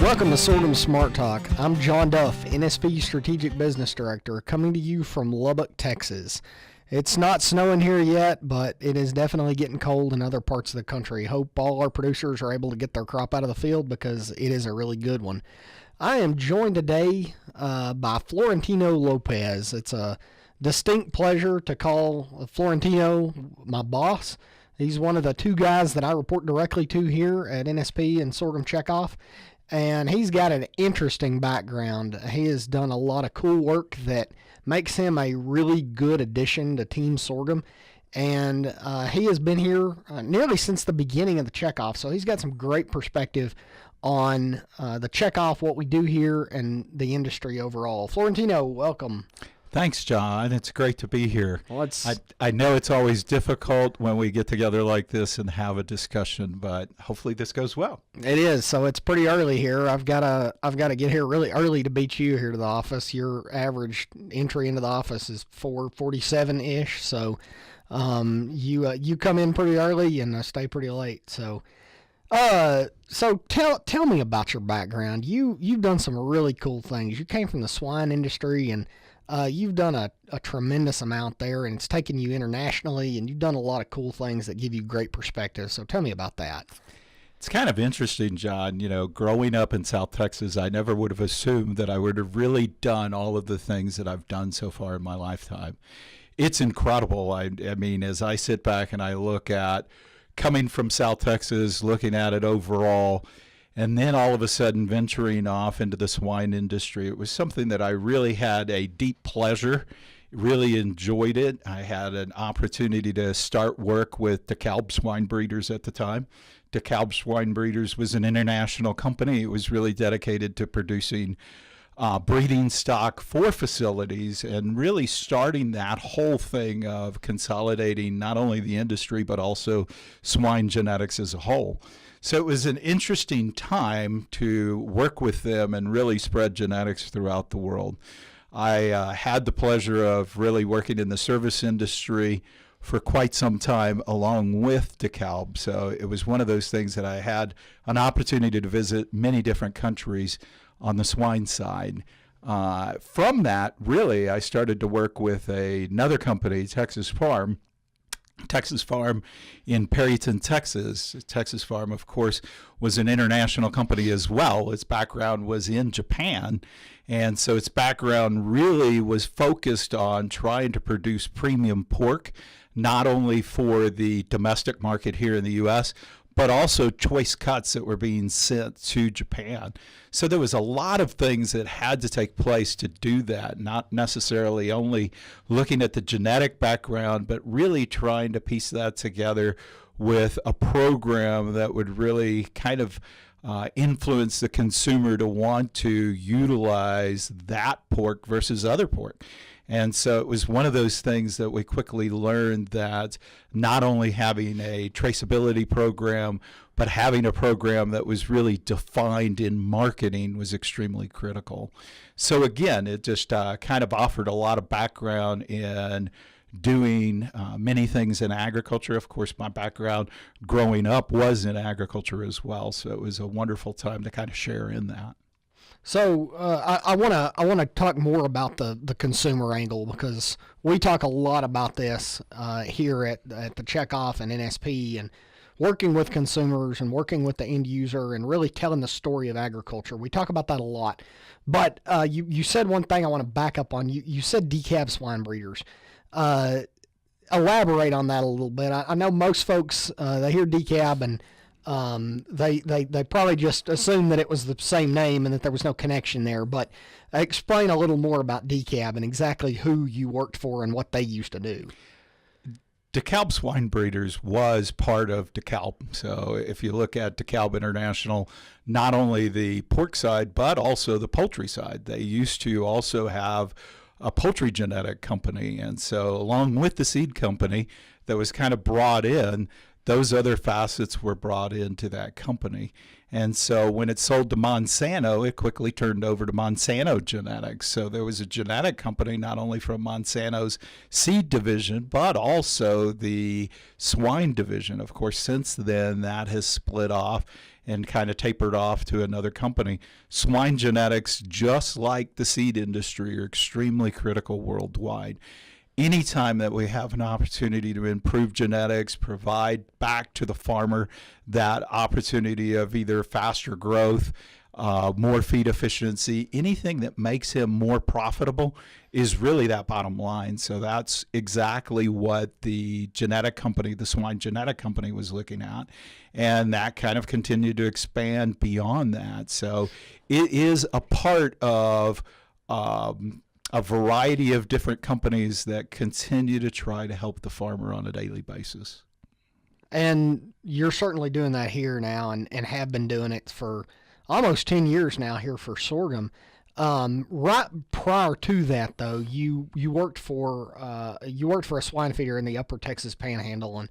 Welcome to Sorghum Smart Talk. I'm John Duff, NSP Strategic Business Director, coming to you from Lubbock, Texas. It's not snowing here yet, but it is definitely getting cold in other parts of the country. Hope all our producers are able to get their crop out of the field because it is a really good one. I am joined today by Florentino Lopez. It's a distinct pleasure to call Florentino my boss. He's one of the two guys that I report directly to here at NSP and Sorghum Checkoff. And he's got an interesting background. He has done a lot of cool work that makes him a really good addition to Team Sorghum. And he has been here nearly since the beginning of the Checkoff. So he's got some great perspective on the Checkoff, what we do here, and the industry overall. Florentino, welcome. Thanks, John. It's great to be here. Well, I know it's always difficult when we get together like this and have a discussion, but hopefully this goes well. It is. So it's pretty early here. I've got to get here really early to beat you here to the office. Your average entry into the office is 4:47 ish. So you come in pretty early and stay pretty late. So tell me about your background. You've done some really cool things. You came from the swine industry, and you've done a tremendous amount there, and it's taken you internationally, and you've done a lot of cool things that give you great perspective. So tell me about that. It's kind of interesting, John. You know, growing up in South Texas, I never would have assumed that I would have really done all of the things that I've done so far in my lifetime. It's incredible. I mean, as I sit back and I look at coming from South Texas, looking at it overall, and then all of a sudden venturing off into the swine industry, it was something that I really had a deep pleasure, really enjoyed it. I had an opportunity to start work with Dekalb swine breeders at the time. Dekalb swine breeders was an international company. It was really dedicated to producing breeding stock for facilities and really starting that whole thing of consolidating not only the industry but also swine genetics as a whole. So it was an interesting time to work with them and really spread genetics throughout the world. I had the pleasure of really working in the service industry for quite some time along with Dekalb. So it was one of those things that I had an opportunity to visit many different countries on the swine side. From that, really, I started to work with another company, Texas Farm in Perryton, Texas. Texas Farm, of course, was an international company as well. Its background was in Japan, and so its background really was focused on trying to produce premium pork, not only for the domestic market here in the U.S., but also choice cuts that were being sent to Japan. So there was a lot of things that had to take place to do that, not necessarily only looking at the genetic background, but really trying to piece that together with a program that would really kind of influence the consumer to want to utilize that pork versus other pork. And so it was one of those things that we quickly learned that not only having a traceability program, but having a program that was really defined in marketing was extremely critical. So again, it just kind of offered a lot of background in doing many things in agriculture. Of course, my background growing up was in agriculture as well. So it was a wonderful time to kind of share in that. So I want to talk more about the consumer angle, because we talk a lot about this here at the Checkoff and NSP, and working with consumers and working with the end user and really telling the story of agriculture. We talk about that a lot. But you said one thing I want to back up on. You said decab swine breeders. Elaborate on that a little bit. I know most folks, they hear decab and they probably just assumed that it was the same name and that there was no connection there. But explain a little more about Dekalb and exactly who you worked for and what they used to do. Dekalb Swine Breeders was part of Dekalb. So if you look at Dekalb International, not only the pork side, but also the poultry side, they used to also have a poultry genetic company. And so along with the seed company that was kind of brought in, those other facets were brought into that company. And so when it sold to Monsanto, it quickly turned over to Monsanto Genetics. So there was a genetic company not only from Monsanto's seed division, but also the swine division. Of course, since then, that has split off and kind of tapered off to another company. Swine genetics, just like the seed industry, are extremely critical worldwide. Anytime that we have an opportunity to improve genetics, provide back to the farmer that opportunity of either faster growth, more feed efficiency, anything that makes him more profitable is really that bottom line. So that's exactly what the genetic company, the swine genetic company, was looking at. And that kind of continued to expand beyond that. So it is a part of a variety of different companies that continue to try to help the farmer on a daily basis. And you're certainly doing that here now, and have been doing it for almost 10 years now here for sorghum. Right prior to that, though, you worked for a swine feeder in the Upper Texas Panhandle,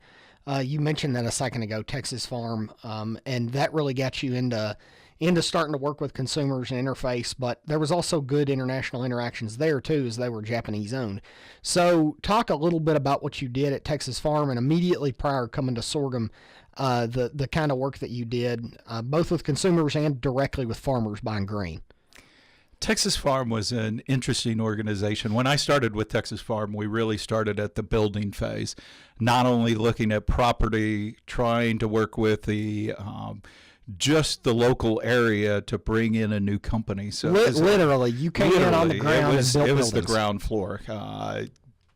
and you mentioned that a second ago, Texas Farm, and that really got you into starting to work with consumers and interface. But there was also good international interactions there too, as they were Japanese owned. So talk a little bit about what you did at Texas Farm, and immediately prior coming to sorghum, the kind of work that you did, both with consumers and directly with farmers buying grain. Texas Farm was an interesting organization. When I started with Texas Farm, we really started at the building phase, not only looking at property, trying to work with the just the local area to bring in a new company. So literally, you came in on the ground and built buildings. It was the ground floor.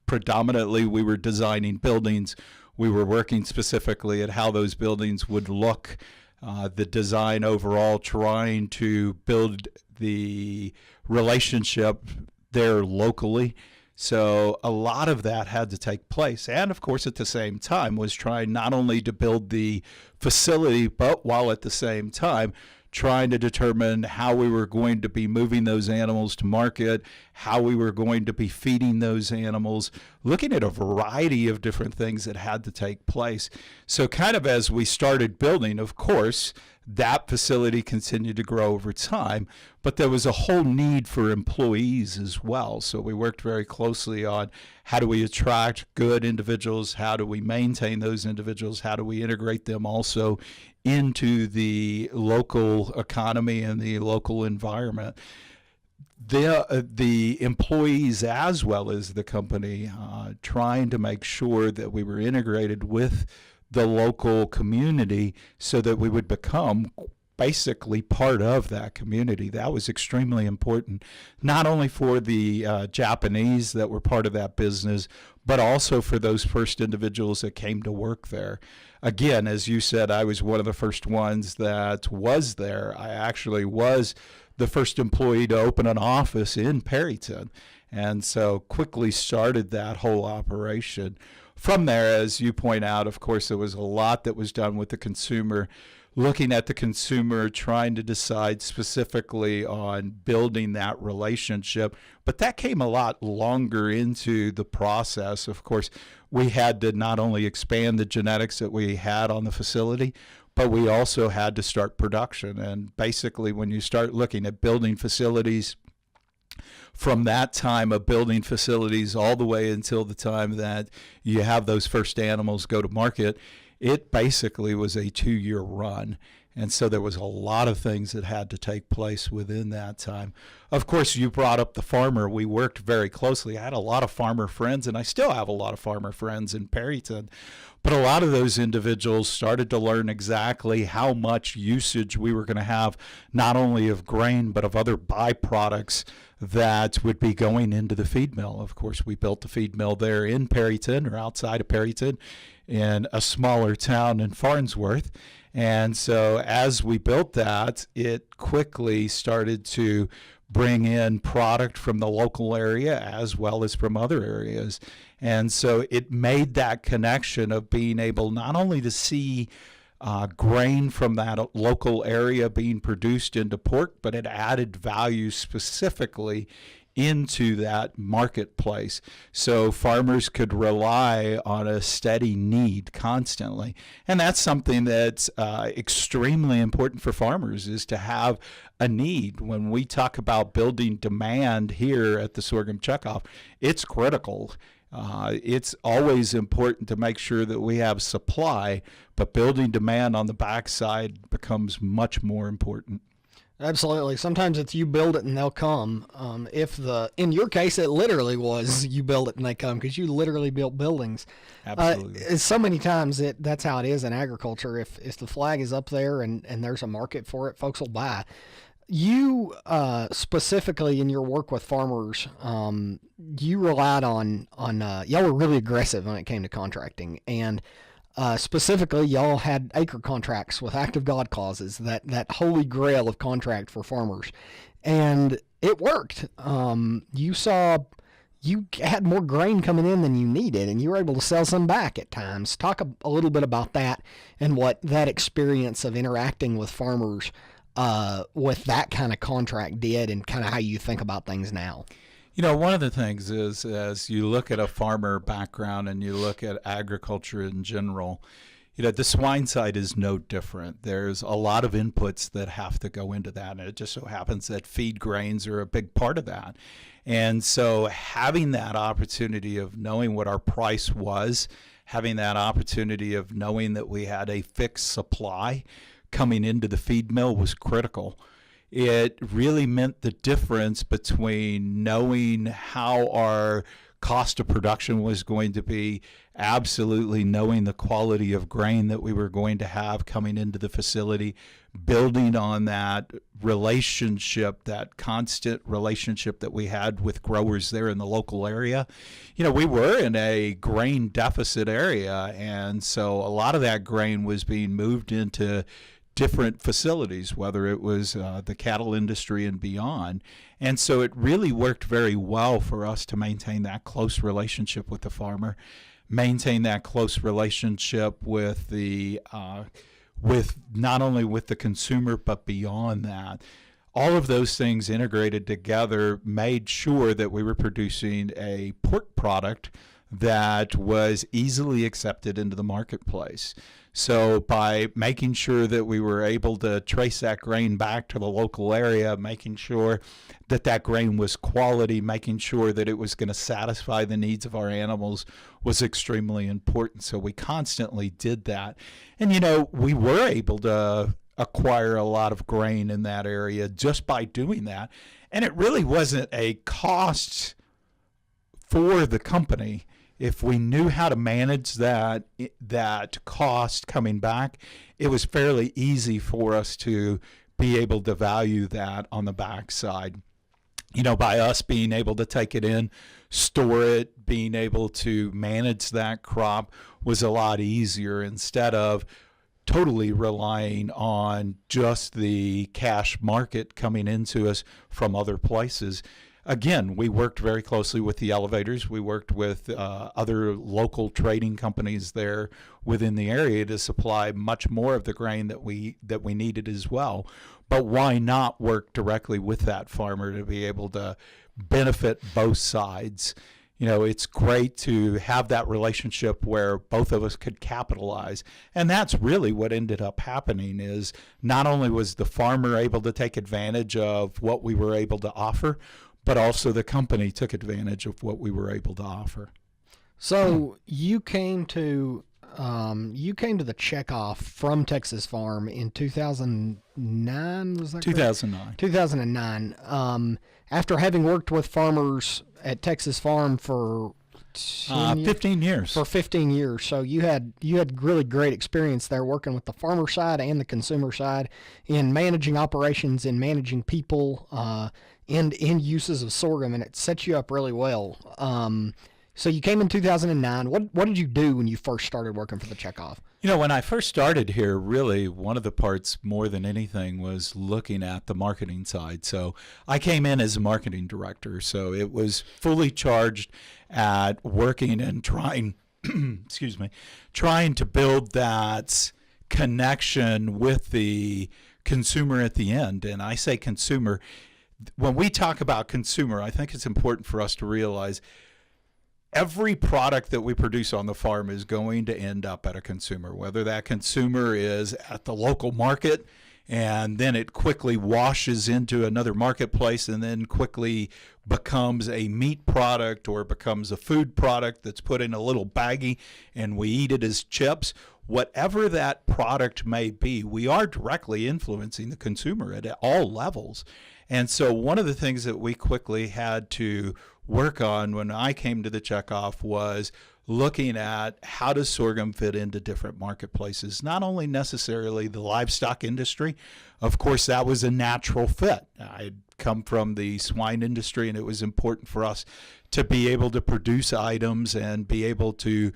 Predominantly, we were designing buildings. We were working specifically at how those buildings would look, the design overall, trying to build the relationship there locally. So a lot of that had to take place. And of course, at the same time, was trying not only to build the facility, but while at the same time trying to determine how we were going to be moving those animals to market, how we were going to be feeding those animals, looking at a variety of different things that had to take place. So kind of as we started building, of course, that facility continued to grow over time, but there was a whole need for employees as well. So we worked very closely on how do we attract good individuals, how do we maintain those individuals, how do we integrate them also into the local economy and the local environment. The employees as well as the company trying to make sure that we were integrated with the local community so that we would become basically part of that community. That was extremely important, not only for the Japanese that were part of that business, but also for those first individuals that came to work there. Again, as you said, I was one of the first ones that was there. I actually was the first employee to open an office in Perryton, and so quickly started that whole operation. From there, as you point out, of course, there was a lot that was done with the consumer, looking at the consumer, trying to decide specifically on building that relationship. But that came a lot longer into the process. Of course, we had to not only expand the genetics that we had on the facility, but we also had to start production. And basically, when you start looking at building facilities, from that time of building facilities all the way until the time that you have those first animals go to market, it basically was a 2-year run. And so there was a lot of things that had to take place within that time. Of course, you brought up the farmer. We worked very closely. I had a lot of farmer friends, and I still have a lot of farmer friends in Perryton. But a lot of those individuals started to learn exactly how much usage we were going to have, not only of grain, but of other byproducts that would be going into the feed mill. Of course, we built the feed mill there in Perryton, or outside of Perryton, in a smaller town in Farnsworth. And so as we built that, it quickly started to bring in product from the local area as well as from other areas. And so it made that connection of being able not only to see grain from that local area being produced into pork, but it added value specifically into that marketplace so farmers could rely on a steady need constantly. And that's something that's extremely important for farmers, is to have a need. When we talk about building demand here at the Sorghum Checkoff, it's critical. It's always important to make sure that we have supply, but building demand on the backside becomes much more important. Absolutely. Sometimes it's you build it and they'll come. In your case, it literally was you build it and they come, because you literally built buildings. Absolutely. So many times that's how it is in agriculture. If the flag is up there and there's a market for it, folks will buy. You specifically in your work with farmers, you relied on y'all were really aggressive when it came to contracting, and specifically, y'all had acre contracts with active God clauses, that holy grail of contract for farmers. And it worked. You had more grain coming in than you needed, and you were able to sell some back at times. Talk a little bit about that and what that experience of interacting with farmers with that kind of contract did, and kind of how you think about things now. One of the things is, as you look at a farmer background and you look at agriculture in general, the swine side is no different. There's a lot of inputs that have to go into that, and it just so happens that feed grains are a big part of that. And so having that opportunity of knowing what our price was, having that opportunity of knowing that we had a fixed supply coming into the feed mill was critical. It really meant the difference between knowing how our cost of production was going to be, absolutely knowing the quality of grain that we were going to have coming into the facility, building on that relationship, that constant relationship that we had with growers there in the local area. We were in a grain deficit area, and so a lot of that grain was being moved into different facilities, whether it was the cattle industry and beyond. And so it really worked very well for us to maintain that close relationship with the farmer, maintain that close relationship with the with not only with the consumer, but beyond that. All of those things integrated together made sure that we were producing a pork product that was easily accepted into the marketplace. So by making sure that we were able to trace that grain back to the local area, making sure that that grain was quality, making sure that it was going to satisfy the needs of our animals was extremely important. So we constantly did that. And, we were able to acquire a lot of grain in that area just by doing that. And it really wasn't a cost for the company. If we knew how to manage that cost coming back, it was fairly easy for us to be able to value that on the backside. By us being able to take it in, store it, being able to manage that crop was a lot easier, instead of totally relying on just the cash market coming into us from other places. Again, we worked very closely with the elevators. We worked with other local trading companies there within the area to supply much more of the grain that we needed as well. But why not work directly with that farmer to be able to benefit both sides? It's great to have that relationship where both of us could capitalize. And that's really what ended up happening, is not only was the farmer able to take advantage of what we were able to offer, but also the company took advantage of what we were able to offer. So you came to the Checkoff from Texas Farm in 2009. Was that 2009? Correct? 2009. After having worked with farmers at Texas Farm for 15 years. For 15 years. So you had really great experience there, working with the farmer side and the consumer side in managing operations and managing people and end uses of sorghum, and it sets you up really well. So you came in 2009. What did you do when you first started working for the Checkoff? When I first started here, really one of the parts more than anything was looking at the marketing side. So I came in as a marketing director. So it was fully charged at working and trying, trying to build that connection with the consumer at the end. And I say consumer, when we talk about consumer, I think it's important for us to realize every product that we produce on the farm is going to end up at a consumer, whether that consumer is at the local market and then it quickly washes into another marketplace and then quickly becomes a meat product or becomes a food product that's put in a little baggie and we eat it as chips. Whatever that product may be, we are directly influencing the consumer at all levels. And so one of the things that we quickly had to work on when I came to the Checkoff was looking at how does sorghum fit into different marketplaces, not only necessarily the livestock industry. Of course, that was a natural fit. I'd come from the swine industry, and it was important for us to be able to produce items and be able to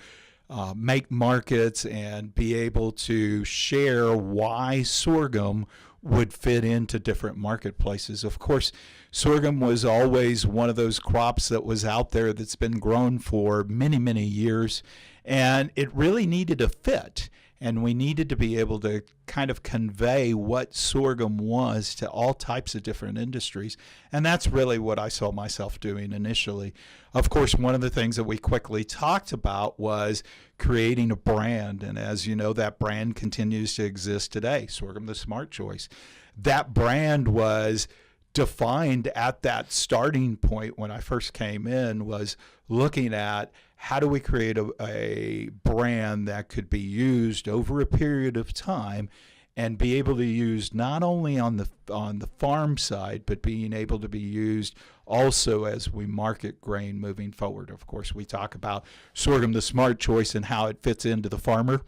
make markets and be able to share why sorghum would fit into different marketplaces. Of course, sorghum was always one of those crops that was out there that's been grown for many, many years, and it really needed a fit. And we needed to be able to kind of convey what sorghum was to all types of different industries. And that's really what I saw myself doing initially. Of course, one of the things that we quickly talked about was creating a brand. And as you know, that brand continues to exist today, Sorghum the Smart Choice. That brand was defined at that starting point when I first came in, was looking at how do we create a brand that could be used over a period of time and be able to use not only on the farm side, but being able to be used also as we market grain moving forward. Of course, we talk about Sorghum the Smart Choice and how it fits into the farmer.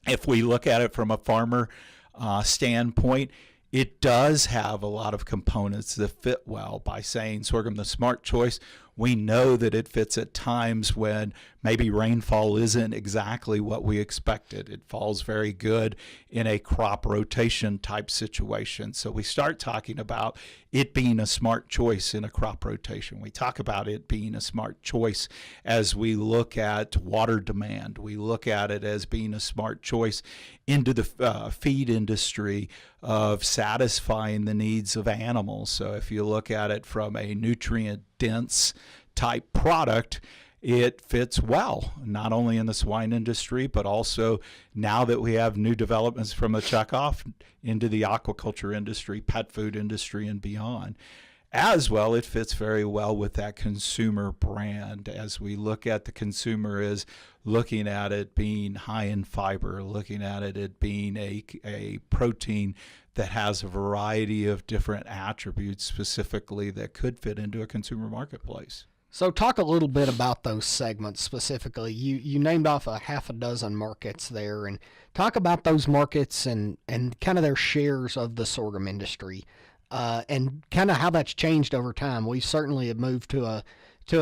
If we look at it from a farmer standpoint, it does have a lot of components that fit well. By saying Sorghum the Smart Choice, we know that it fits at times when maybe rainfall isn't exactly what we expected. It falls very good in a crop rotation type situation. So we start talking about it being a smart choice in a crop rotation. We talk about it being a smart choice as we look at water demand. We look at it as being a smart choice into the feed industry of satisfying the needs of animals. So if you look at it from a nutrient dense type product, it fits well, not only in the swine industry, but also now that we have new developments from the Checkoff into the aquaculture industry, pet food industry, and beyond. As well, it fits very well with that consumer brand as we look at the consumer as looking at it being high in fiber, looking at it being a protein that has a variety of different attributes specifically that could fit into a consumer marketplace. So talk a little bit about those segments specifically. You named off a half a dozen markets there, and talk about those markets and kind of their shares of the sorghum industry, and kind of how that's changed over time. We certainly have moved to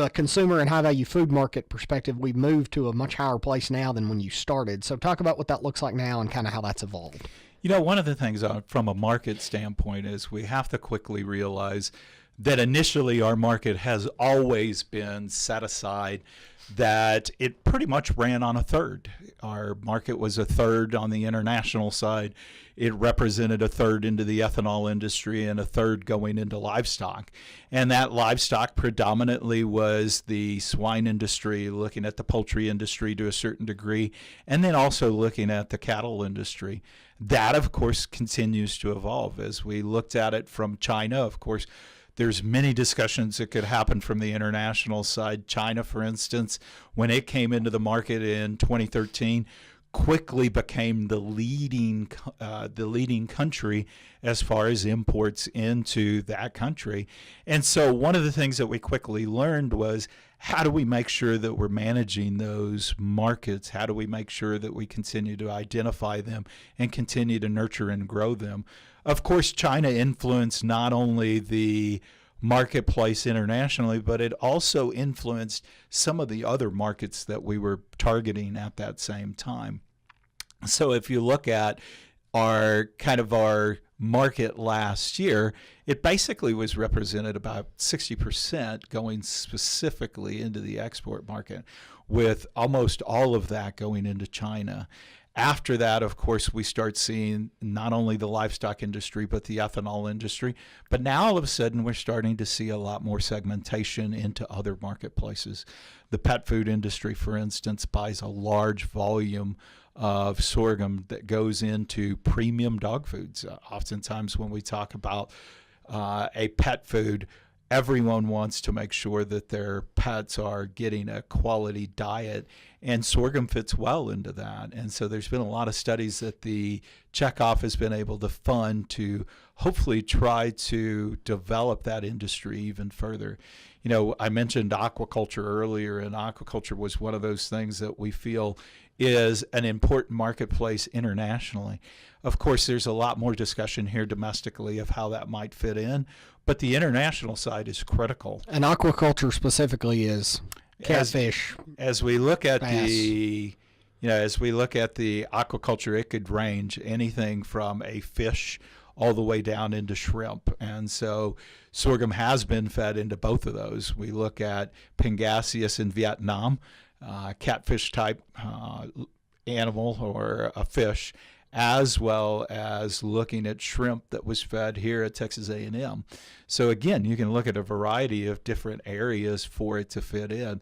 a consumer and high value food market perspective. We've moved to a much higher place now than when you started. So talk about what that looks like now and kind of how that's evolved. You know, one of the things from a market standpoint is we have to quickly realize that initially our market has always been set aside that it pretty much ran on a third. Our market was a third on the international side. It represented a third into the ethanol industry and a third going into livestock. And that livestock predominantly was the swine industry, looking at the poultry industry to a certain degree, and then also looking at the cattle industry. That, of course, continues to evolve. As we looked at it from China, of course, there's many discussions that could happen from the international side. China, for instance, when it came into the market in 2013, quickly became the leading country as far as imports into that country. And so one of the things that we quickly learned was, how do we make sure that we're managing those markets? How do we make sure that we continue to identify them and continue to nurture and grow them? Of course, China influenced not only the marketplace internationally, but it also influenced some of the other markets that we were targeting at that same time. So if you look at our market last year, it basically was represented about 60% going specifically into the export market, with almost all of that going into China. After that, of course, we start seeing not only the livestock industry, but the ethanol industry. But now all of a sudden, we're starting to see a lot more segmentation into other marketplaces. The pet food industry, for instance, buys a large volume of sorghum that goes into premium dog foods. Oftentimes when we talk about a pet food, everyone wants to make sure that their pets are getting a quality diet, and sorghum fits well into that. And so there's been a lot of studies that the Checkoff has been able to fund to hopefully try to develop that industry even further. You know, I mentioned aquaculture earlier, and aquaculture was one of those things that we feel is an important marketplace internationally. Of course, there's a lot more discussion here domestically of how that might fit in, but the international side is critical. And aquaculture specifically is catfish. As we look at bass. as we look at the aquaculture, it could range anything from a fish all the way down into shrimp. And so sorghum has been fed into both of those. We look at Pangasius in Vietnam, catfish type animal or a fish, as well as looking at shrimp that was fed here at Texas A&M. So again, you can look at a variety of different areas for it to fit in.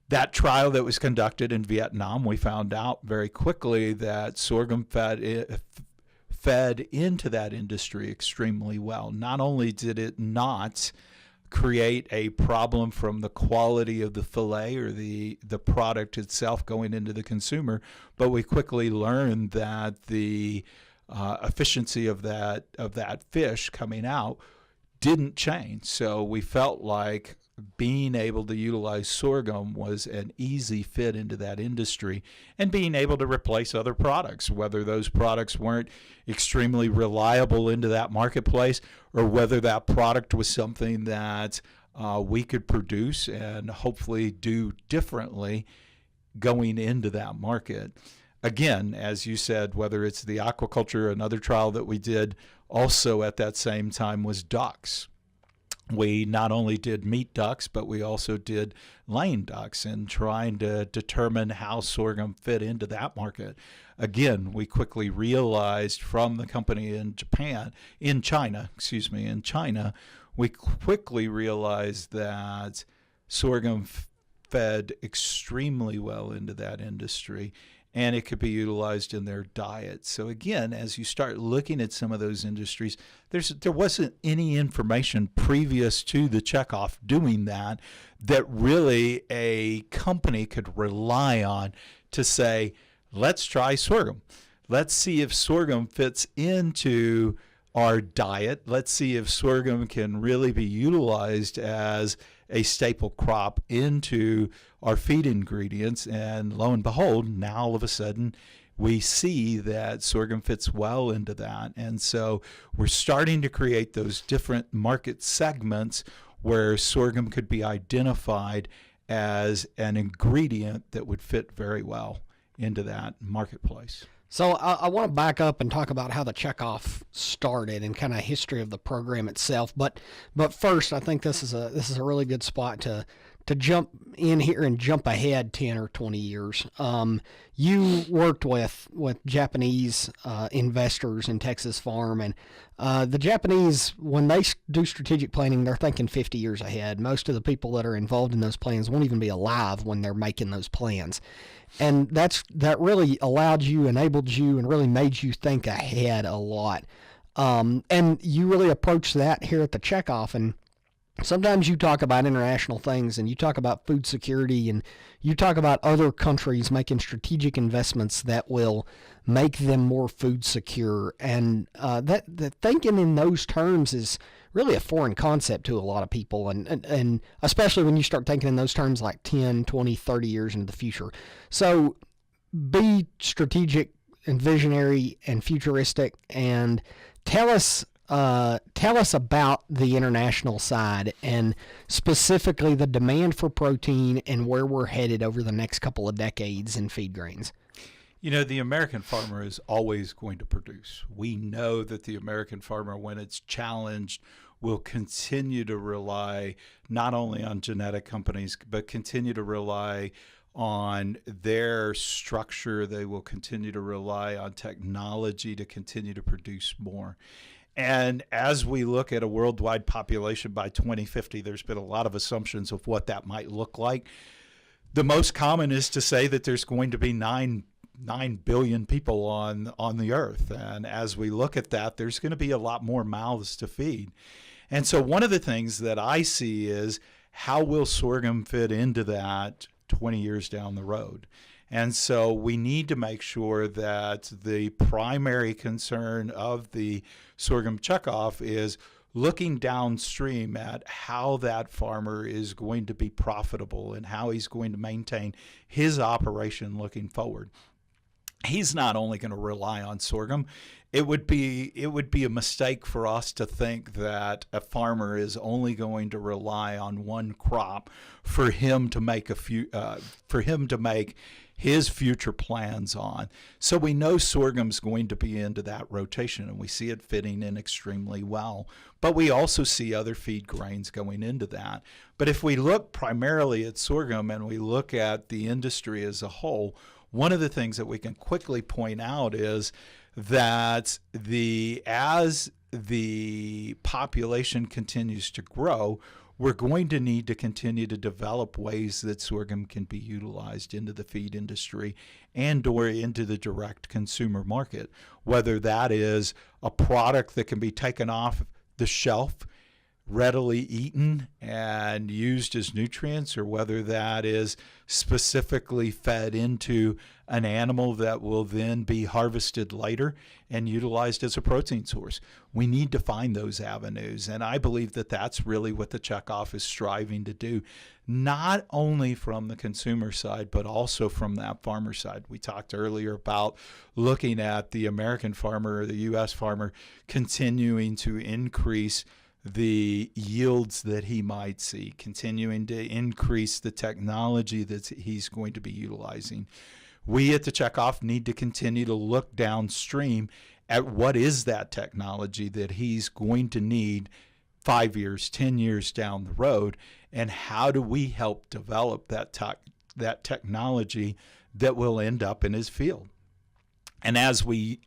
That trial that was conducted in Vietnam, we found out very quickly that sorghum fed into that industry extremely well. Not only did it not create a problem from the quality of the fillet or the product itself going into the consumer, but we quickly learned that the efficiency of that fish coming out didn't change. So we felt like being able to utilize sorghum was an easy fit into that industry, and being able to replace other products, whether those products weren't extremely reliable into that marketplace, or whether that product was something that we could produce and hopefully do differently going into that market. Again, as you said, whether it's the aquaculture, another trial that we did also at that same time was ducks. We not only did meat ducks, but we also did laying ducks, and trying to determine how sorghum fit into that market. Again, we quickly realized from the company in China, we quickly realized that sorghum fed extremely well into that industry, and it could be utilized in their diet. So again, as you start looking at some of those industries, there wasn't any information previous to the Checkoff doing that really a company could rely on to say, let's try sorghum. Let's see if sorghum fits into our diet. Let's see if sorghum can really be utilized as a staple crop into our feed ingredients. And lo and behold, now all of a sudden we see that sorghum fits well into that. And so we're starting to create those different market segments where sorghum could be identified as an ingredient that would fit very well into that marketplace. So I want to back up and talk about how the Checkoff started and kind of history of the program itself. But first, I think this is a really good spot to jump in here and jump ahead 10 or 20 years. You worked with Japanese investors in Texas Farm, and the Japanese, when they do strategic planning, they're thinking 50 years ahead. Most of the people that are involved in those plans won't even be alive when they're making those plans. And that really enabled you, and really made you think ahead a lot. And you really approach that here at the Checkoff. And sometimes you talk about international things, and you talk about food security, and you talk about other countries making strategic investments that will make them more food secure. And that thinking in those terms is really a foreign concept to a lot of people, and especially when you start thinking in those terms like 10, 20, 30 years into the future. So be strategic and visionary and futuristic, and tell us about the international side, and specifically the demand for protein and where we're headed over the next couple of decades in feed grains. You know, the American farmer is always going to produce. We know that the American farmer, when it's challenged, will continue to rely not only on genetic companies, but continue to rely on their structure. They will continue to rely on technology to continue to produce more. And as we look at a worldwide population by 2050, there's been a lot of assumptions of what that might look like. The most common is to say that there's going to be 9 billion people on the earth. And as we look at that, there's going to be a lot more mouths to feed. And so one of the things that I see is, how will sorghum fit into that 20 years down the road? And so we need to make sure that the primary concern of the Sorghum Checkoff is looking downstream at how that farmer is going to be profitable and how he's going to maintain his operation looking forward. He's not only going to rely on sorghum. It would be a mistake for us to think that a farmer is only going to rely on one crop for him to make his future plans on. So we know sorghum's going to be into that rotation, and we see it fitting in extremely well. But we also see other feed grains going into that. But if we look primarily at sorghum and we look at the industry as a whole, one of the things that we can quickly point out is that as the population continues to grow, we're going to need to continue to develop ways that sorghum can be utilized into the feed industry and or into the direct consumer market, whether that is a product that can be taken off the shelf, readily eaten and used as nutrients, or whether that is specifically fed into an animal that will then be harvested later and utilized as a protein source. We need to find those avenues, and I believe that that's really what the Checkoff is striving to do, not only from the consumer side, but also from that farmer side. We talked earlier about looking at the American farmer or the U.S. farmer continuing to increase the yields that he might see, continuing to increase the technology that he's going to be utilizing. We at the Checkoff need to continue to look downstream at what is that technology that he's going to need 5 years, 10 years down the road, and how do we help develop that technology that will end up in his field. And as we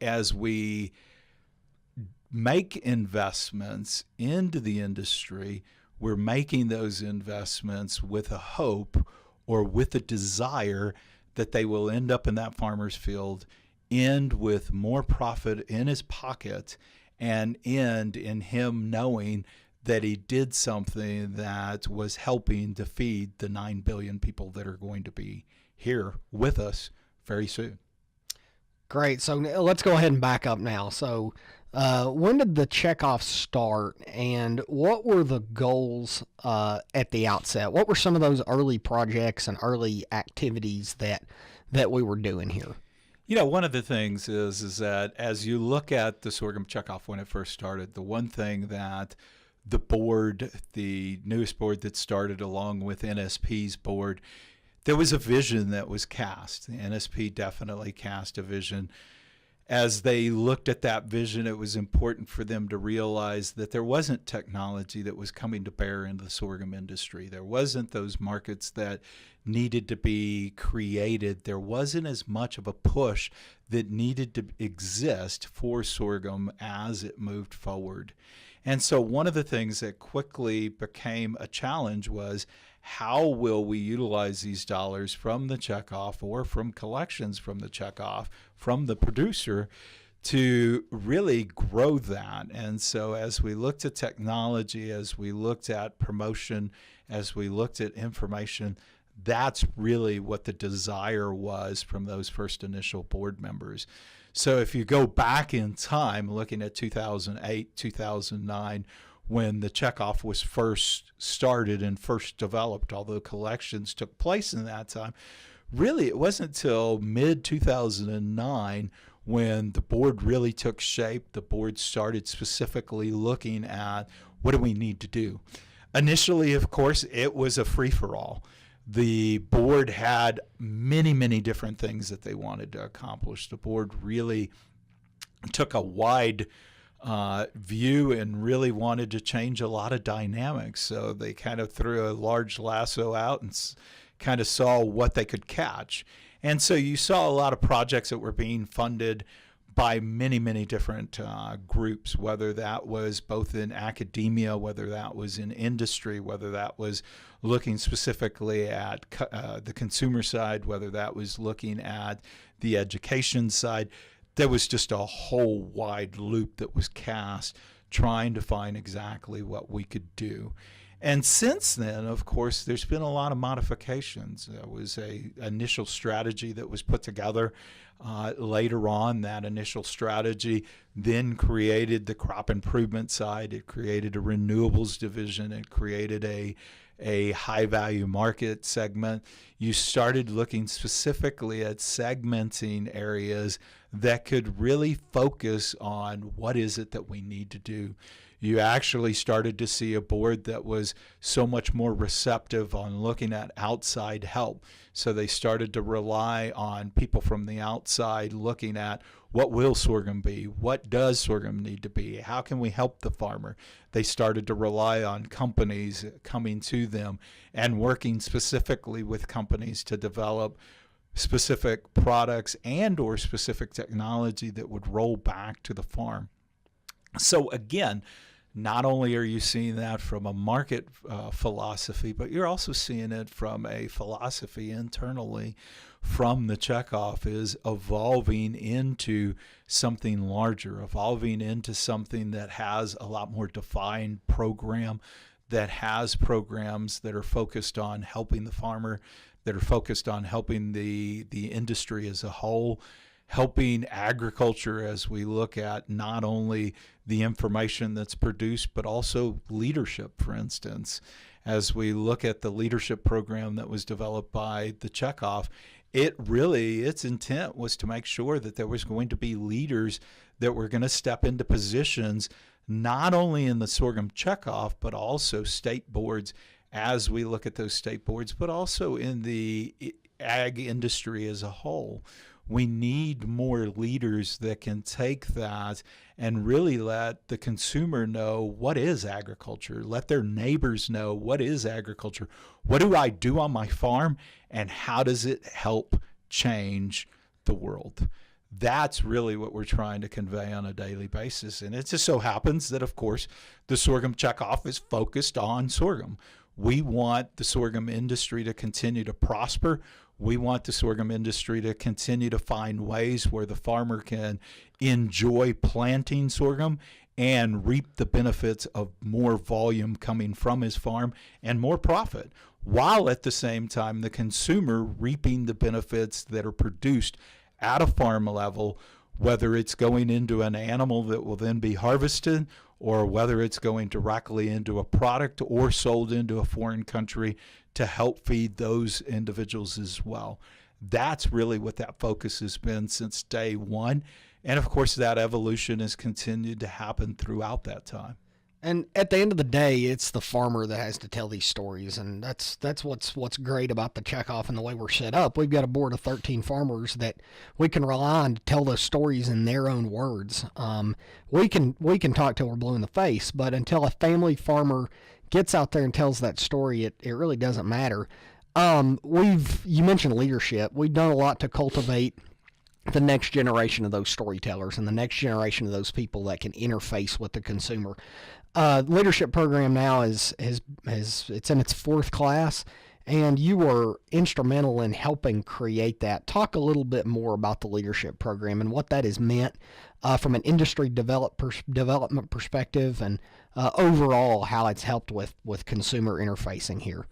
make investments into the industry, we're making those investments with a hope or with a desire that they will end up in that farmer's field, end with more profit in his pocket, and end in him knowing that he did something that was helping to feed the 9 billion people that are going to be here with us very soon. Great. So let's go ahead and back up now. So when did the Checkoff start, and what were the goals at the outset? What were some of those early projects and early activities that we were doing here? You know, one of the things is that as you look at the Sorghum Checkoff when it first started, the one thing that the board, the newest board that started along with NSP's board, there was a vision that was cast. The NSP definitely cast a vision. As they looked at that vision, it was important for them to realize that there wasn't technology that was coming to bear into the sorghum industry. There wasn't those markets that needed to be created. There wasn't as much of a push that needed to exist for sorghum as it moved forward. And so one of the things that quickly became a challenge was, how will we utilize these dollars from the Checkoff or from collections from the Checkoff, from the producer, to really grow that? And so as we looked at technology, as we looked at promotion, as we looked at information, that's really what the desire was from those first initial board members. So if you go back in time, looking at 2008, 2009, when the Checkoff was first started and first developed, although collections took place in that time, really it wasn't until mid-2009 when the board really took shape. The board started specifically looking at, what do we need to do? Initially, of course, it was a free-for-all. The board had many, many different things that they wanted to accomplish. The board really took a wide view and really wanted to change a lot of dynamics. So they kind of threw a large lasso out and kind of saw what they could catch. And so you saw a lot of projects that were being funded by many, many different groups, whether that was both in academia, whether that was in industry, whether that was looking specifically at the consumer side, whether that was looking at the education side. There was just a whole wide loop that was cast trying to find exactly what we could do. And since then, of course, there's been a lot of modifications. There was an initial strategy that was put together. Later on, that initial strategy then created the crop improvement side. It created a renewables division. It created a high-value market segment. You started looking specifically at segmenting areas that could really focus on what is it that we need to do. You actually started to see a board that was so much more receptive on looking at outside help. So they started to rely on people from the outside looking at what will sorghum be? What does sorghum need to be? How can we help the farmer? They started to rely on companies coming to them and working specifically with companies to develop specific products and or specific technology that would roll back to the farm. So again, not only are you seeing that from a market philosophy, but you're also seeing it from a philosophy internally from the Checkoff is evolving into something larger, evolving into something that has a lot more defined program, that has programs that are focused on helping the farmer, that are focused on helping the industry as a whole, helping agriculture as we look at not only the information that's produced, but also leadership, for instance. As we look at the leadership program that was developed by the Checkoff, its intent was to make sure that there was going to be leaders that were going to step into positions not only in the Sorghum Checkoff, but also state boards as we look at those state boards, but also in the ag industry as a whole. We need more leaders that can take that and really let the consumer know what is agriculture, let their neighbors know what is agriculture, what do I do on my farm, and how does it help change the world. That's really what we're trying to convey on a daily basis. And it just so happens that, of course, the Sorghum Checkoff is focused on sorghum. We want the sorghum industry to continue to prosper. We want the sorghum industry to continue to find ways where the farmer can enjoy planting sorghum and reap the benefits of more volume coming from his farm and more profit, while at the same time the consumer reaping the benefits that are produced at a farm level, whether it's going into an animal that will then be harvested or whether it's going directly into a product or sold into a foreign country to help feed those individuals as well. That's really what that focus has been since day one. And of course, that evolution has continued to happen throughout that time. And at the end of the day, it's the farmer that has to tell these stories, and that's what's great about the Checkoff and the way we're set up. We've got a board of 13 farmers that we can rely on to tell those stories in their own words. We can talk till we're blue in the face, but until a family farmer gets out there and tells that story, it really doesn't matter. You mentioned leadership. We've done a lot to cultivate the next generation of those storytellers and the next generation of those people that can interface with the consumer. Leadership program now it's in its fourth class, and you were instrumental in helping create that. Talk a little bit more about the leadership program and what that has meant from an industry development perspective, and overall how it's helped with consumer interfacing here.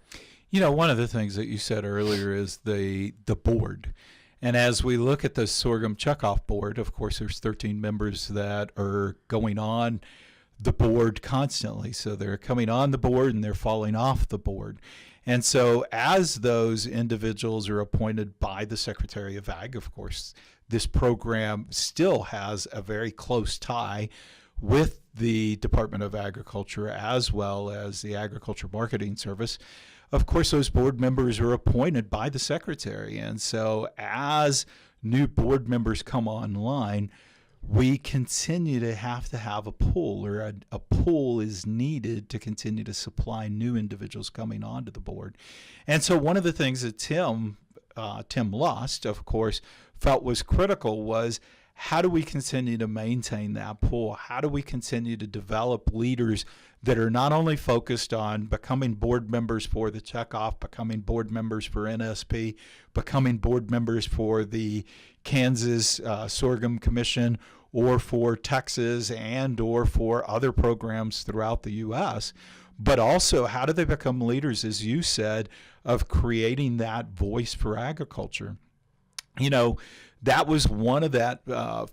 You know, one of the things that you said earlier is the board. And as we look at the Sorghum Checkoff board, of course, there's 13 members that are going on the board constantly. So they're coming on the board and they're falling off the board. And so as those individuals are appointed by the Secretary of Ag, of course, this program still has a very close tie with the Department of Agriculture as well as the Agriculture Marketing Service. Of course, those board members are appointed by the Secretary. And so as new board members come online, we continue to have a pool, or a pool is needed to continue to supply new individuals coming onto the board. And so one of the things that Tim Lust, of course, felt was critical was, how do we continue to maintain that pool? How do we continue to develop leaders that are not only focused on becoming board members for the Checkoff, becoming board members for NSP, becoming board members for the Kansas Sorghum Commission, or for Texas, and or for other programs throughout the U.S., but also how do they become leaders, as you said, of creating that voice for agriculture? You know, that was one of that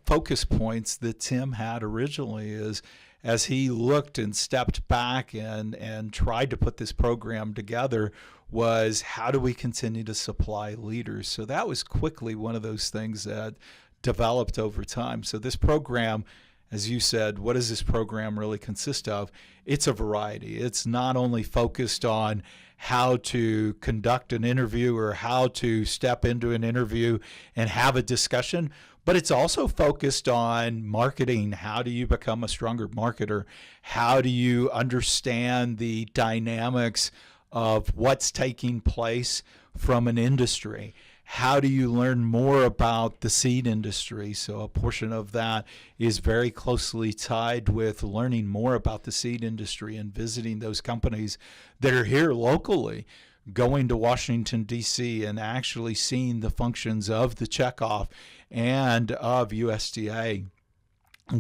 focus points that Tim had originally, is as he looked and stepped back and tried to put this program together, was how do we continue to supply leaders? So that was quickly one of those things that developed over time. So this program, as you said, what does this program really consist of? It's a variety. It's not only focused on how to conduct an interview or how to step into an interview and have a discussion, but it's also focused on marketing. How do you become a stronger marketer? How do you understand the dynamics of what's taking place from an industry? How do you learn more about the seed industry? So a portion of that is very closely tied with learning more about the seed industry and visiting those companies that are here locally, going to Washington, D.C., and actually seeing the functions of the Checkoff and of USDA,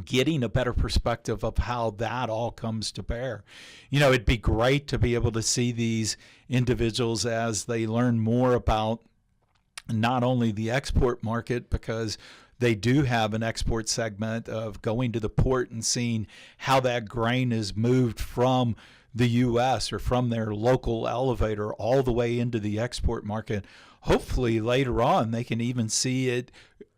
getting a better perspective of how that all comes to bear. You know, it'd be great to be able to see these individuals as they learn more about not only the export market, because they do have an export segment of going to the port and seeing how that grain is moved from the U.S. or from their local elevator all the way into the export market. Hopefully later on they can even see it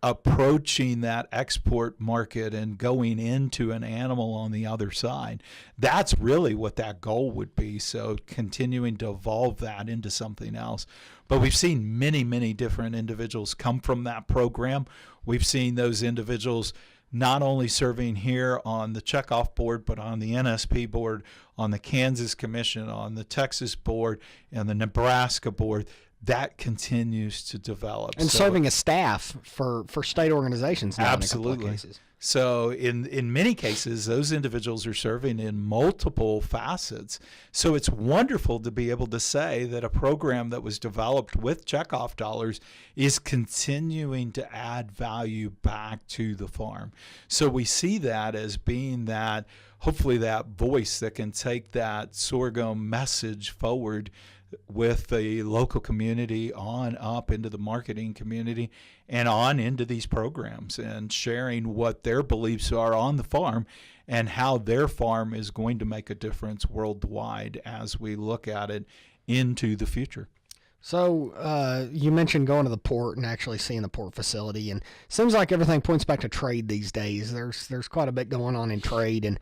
approaching that export market and going into an animal on the other side. That's really what that goal would be. So continuing to evolve that into something else. But we've seen many, many different individuals come from that program. We've seen those individuals not only serving here on the Checkoff board, but on the NSP board, on the Kansas Commission, on the Texas board, and the Nebraska board. That continues to develop. And so, serving as staff for state organizations now. Absolutely. In a couple of cases. So in many cases, those individuals are serving in multiple facets. So it's wonderful to be able to say that a program that was developed with Checkoff dollars is continuing to add value back to the farm. So we see that as being that, hopefully that voice that can take that sorghum message forward with the local community on up into the marketing community and on into these programs, and sharing what their beliefs are on the farm and how their farm is going to make a difference worldwide as we look at it into the future. So you mentioned going to the port and actually seeing the port facility, and it seems like everything points back to trade these days. There's quite a bit going on in trade, and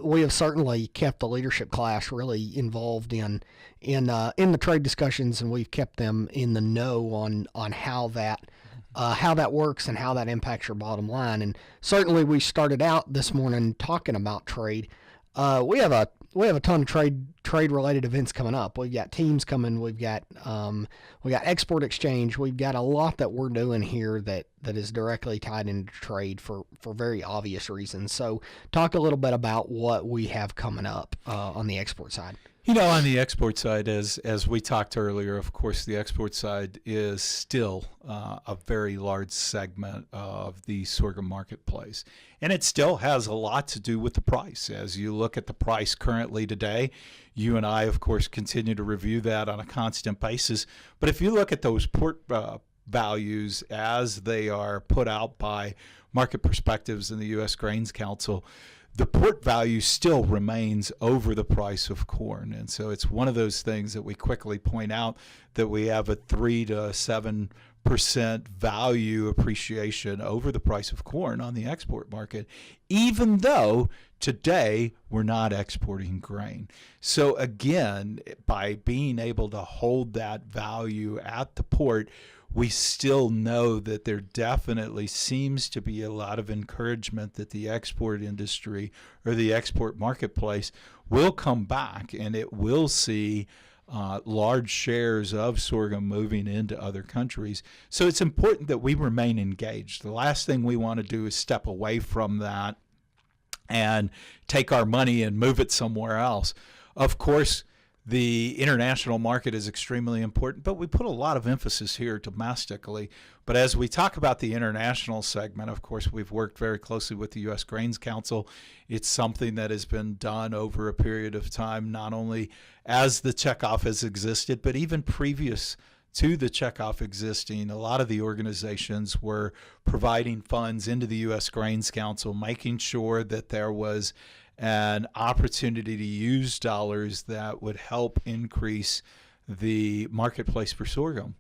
we have certainly kept the leadership class really involved in the trade discussions, and we've kept them in the know on how that works and how that impacts your bottom line. And certainly we started out this morning talking about trade. We have a ton of trade related events coming up. We've got teams coming. We got export exchange. We've got a lot that we're doing here that is directly tied into trade for very obvious reasons. So talk a little bit about what we have coming up on the export side. You know, on the export side, as we talked earlier, of course, the export side is still a very large segment of the sorghum marketplace. And it still has a lot to do with the price. As you look at the price currently today, you and I, of course, continue to review that on a constant basis. But if you look at those port values as they are put out by Market Perspectives and the U.S. Grains Council, the port value still remains over the price of corn. And so it's one of those things that we quickly point out, that we have a 3 to 7% value appreciation over the price of corn on the export market, even though today we're not exporting grain. So again, by being able to hold that value at the port, we still know that there definitely seems to be a lot of encouragement that the export industry or the export marketplace will come back, and it will see large shares of sorghum moving into other countries. So it's important that we remain engaged. The last thing we want to do is step away from that and take our money and move it somewhere else. Of course, the international market is extremely important, but we put a lot of emphasis here domestically. But as we talk about the international segment, of course, we've worked very closely with the U.S. Grains Council. It's something that has been done over a period of time, not only as the checkoff has existed, but even previous to the checkoff existing. A lot of the organizations were providing funds into the U.S. Grains Council, making sure that there was an opportunity to use dollars that would help increase the marketplace for sorghum.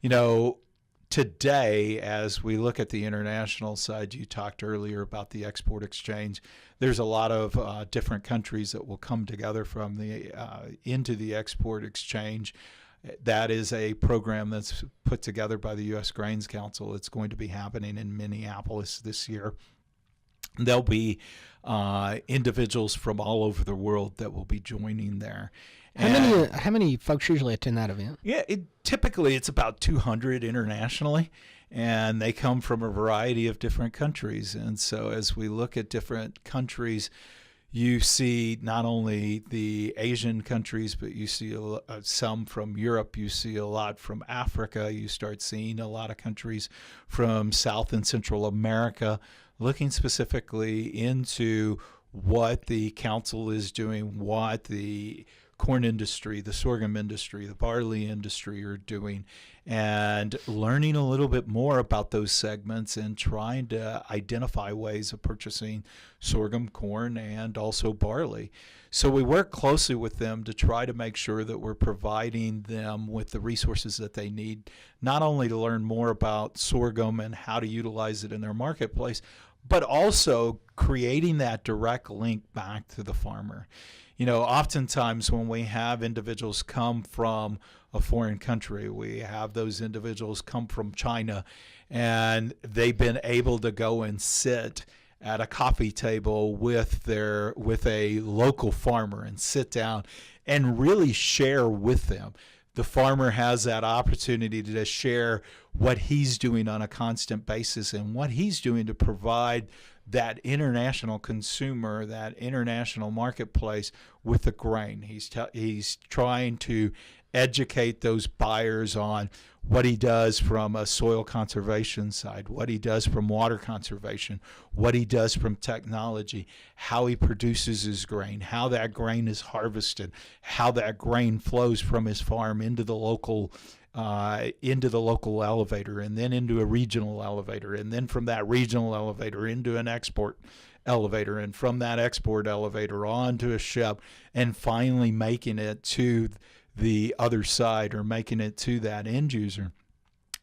You know, today, as we look at the international side, you talked earlier about the export exchange. There's a lot of different countries that will come together from the into the export exchange. That is a program that's put together by the U.S. Grains Council. It's going to be happening in Minneapolis this year. There'll be individuals from all over the world that will be joining there. How many folks usually attend that event? Yeah, typically it's about 200 internationally, and they come from a variety of different countries. And so as we look at different countries, you see not only the Asian countries, but you see some from Europe, you see a lot from Africa, you start seeing a lot of countries from South and Central America, looking specifically into what the council is doing, what the corn industry, the sorghum industry, the barley industry are doing, and learning a little bit more about those segments and trying to identify ways of purchasing sorghum, corn, and also barley. So we work closely with them to try to make sure that we're providing them with the resources that they need, not only to learn more about sorghum and how to utilize it in their marketplace, but also creating that direct link back to the farmer. You know, oftentimes when we have individuals come from a foreign country, we have those individuals come from China, and they've been able to go and sit at a coffee table with a local farmer and sit down and really share with them. The farmer has that opportunity to share what he's doing on a constant basis and what he's doing to provide that international consumer, that international marketplace with the grain. He's trying to educate those buyers on what he does from a soil conservation side, what he does from water conservation, what he does from technology, how he produces his grain, how that grain is harvested, how that grain flows from his farm into the local elevator, and then into a regional elevator, and then from that regional elevator into an export elevator, and from that export elevator onto a ship, and finally making it to the other side, or making it to that end user.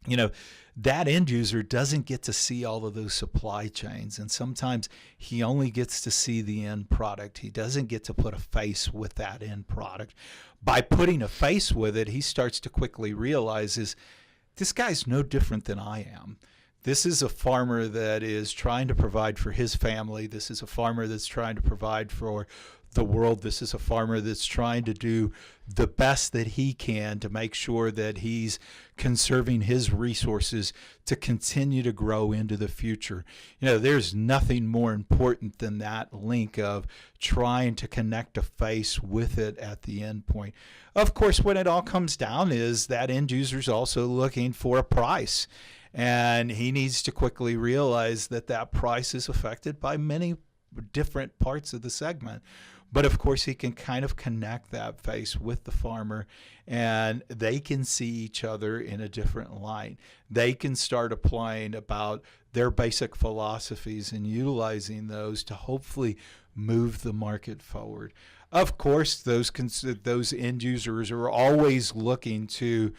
You know, that end user doesn't get to see all of those supply chains, and sometimes he only gets to see the end product. He doesn't get to put a face with that end product. By putting a face with it, he starts to quickly realize this guy's no different than I am. This is a farmer that is trying to provide for his family. This is a farmer that's trying to provide for the world. This is a farmer that's trying to do the best that he can to make sure that he's conserving his resources to continue to grow into the future. You know, there's nothing more important than that link of trying to connect a face with it at the end point. Of course, when it all comes down is that end user's also looking for a price, and he needs to quickly realize that that price is affected by many different parts of the segment. But of course, he can kind of connect that face with the farmer, and they can see each other in a different light. They can start applying about their basic philosophies and utilizing those to hopefully move the market forward. Of course, those end users are always looking to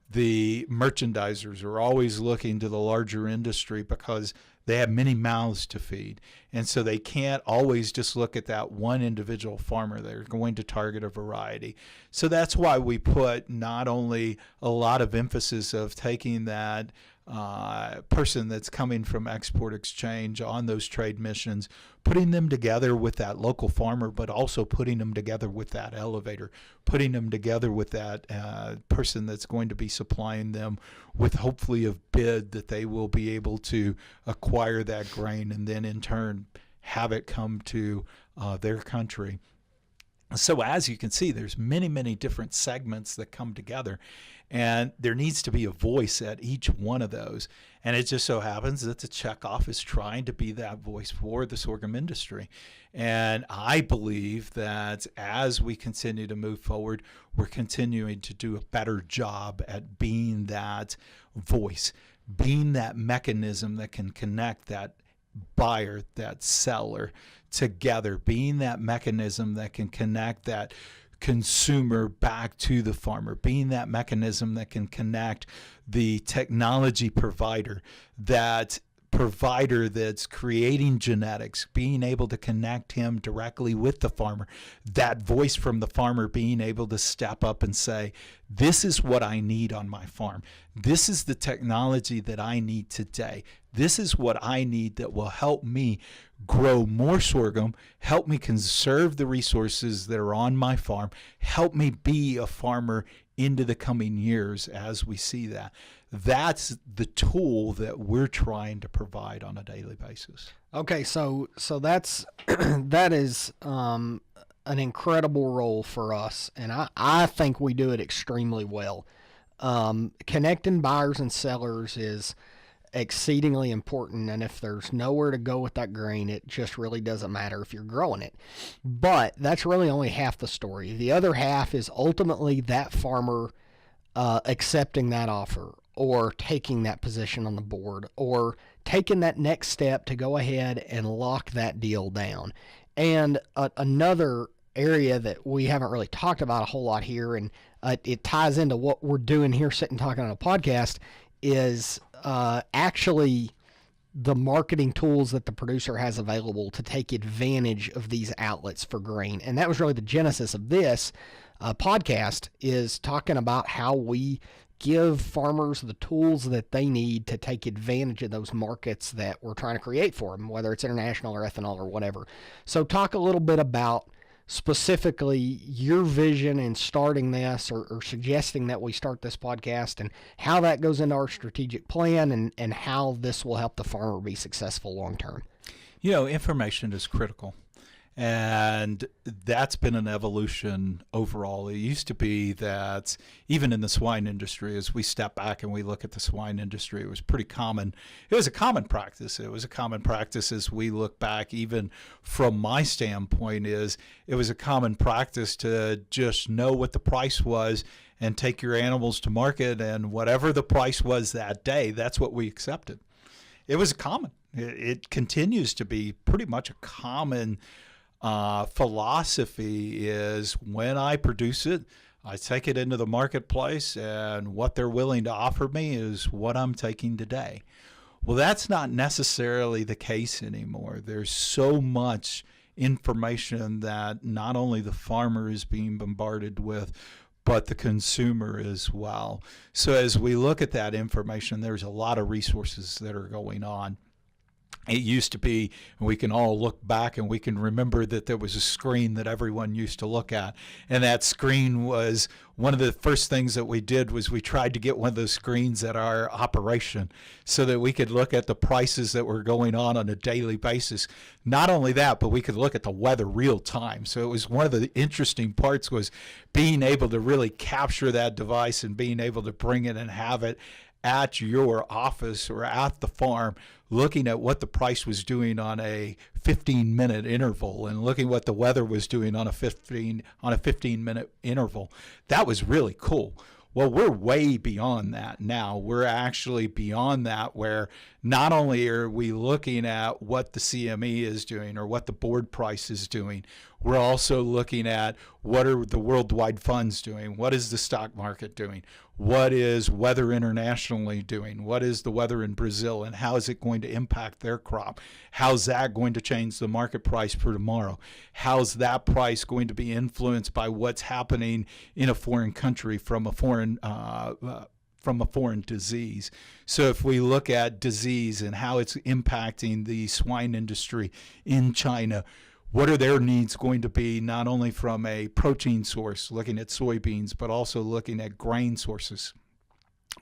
The merchandisers are always looking to the larger industry because they have many mouths to feed. And so they can't always just look at that one individual farmer. They're going to target a variety. So that's why we put not only a lot of emphasis of taking that person that's coming from export exchange on those trade missions, putting them together with that local farmer, but also putting them together with that elevator, putting them together with that person that's going to be supplying them with hopefully a bid that they will be able to acquire that grain and then in turn have it come to their country. So as you can see, there's many, many different segments that come together, and there needs to be a voice at each one of those. And it just so happens that the Checkoff is trying to be that voice for the sorghum industry. And I believe that as we continue to move forward, we're continuing to do a better job at being that voice, being that mechanism that can connect that buyer, that seller together, being that mechanism that can connect that consumer back to the farmer, being that mechanism that can connect the technology provider, that provider that's creating genetics, being able to connect him directly with the farmer, that voice from the farmer being able to step up and say, this is what I need on my farm. This is the technology that I need today. This is what I need that will help me grow more sorghum, help me conserve the resources that are on my farm, help me be a farmer into the coming years as we see that. That's the tool that we're trying to provide on a daily basis. Okay, so that's that is an incredible role for us, and I think we do it extremely well. Connecting buyers and sellers is exceedingly important, and if there's nowhere to go with that grain, it just really doesn't matter if you're growing it. But that's really only half the story. The other half is ultimately that farmer accepting that offer, or taking that position on the board, or taking that next step to go ahead and lock that deal down. And another area that we haven't really talked about a whole lot here, and it ties into what we're doing here, sitting talking on a podcast, is actually the marketing tools that the producer has available to take advantage of these outlets for grain. And that was really the genesis of this podcast, is talking about how we give farmers the tools that they need to take advantage of those markets that we're trying to create for them, whether it's international or ethanol or whatever. So talk a little bit about specifically your vision in starting this, or suggesting that we start this podcast, and how that goes into our strategic plan, and how this will help the farmer be successful long term. You know, information is critical. And that's been an evolution overall. It used to be that even in the swine industry, as we step back and we look at the swine industry, it was pretty common. It was a common practice. It was a common practice as we look back, even from my standpoint, is it was a common practice to just know what the price was and take your animals to market, and whatever the price was that day, that's what we accepted. It was common. It continues to be pretty much a common philosophy, is when I produce it, I take it into the marketplace, and what they're willing to offer me is what I'm taking today. Well, that's not necessarily the case anymore. There's so much information that not only the farmer is being bombarded with, but the consumer as well. So as we look at that information, there's a lot of resources that are going on. It used to be, and we can all look back and we can remember that there was a screen that everyone used to look at. And that screen was one of the first things that we did, was we tried to get one of those screens at our operation so that we could look at the prices that were going on a daily basis. Not only that, but we could look at the weather real time. So it was one of the interesting parts, was being able to really capture that device and being able to bring it and have it at your office or at the farm, looking at what the price was doing on a 15-minute interval, and looking what the weather was doing on a 15-minute interval. That was really cool. Well, we're way beyond that now. We're actually beyond that, where not only are we looking at what the CME is doing or what the board price is doing, We're also looking at what are the worldwide funds doing? What is the stock market doing? What is weather internationally doing? What is the weather in Brazil, and how is it going to impact their crop? How's that going to change the market price for tomorrow? How's that price going to be influenced by what's happening in a foreign country from a foreign disease? So if we look at disease and how it's impacting the swine industry in China, what are their needs going to be, not only from a protein source, looking at soybeans, but also looking at grain sources?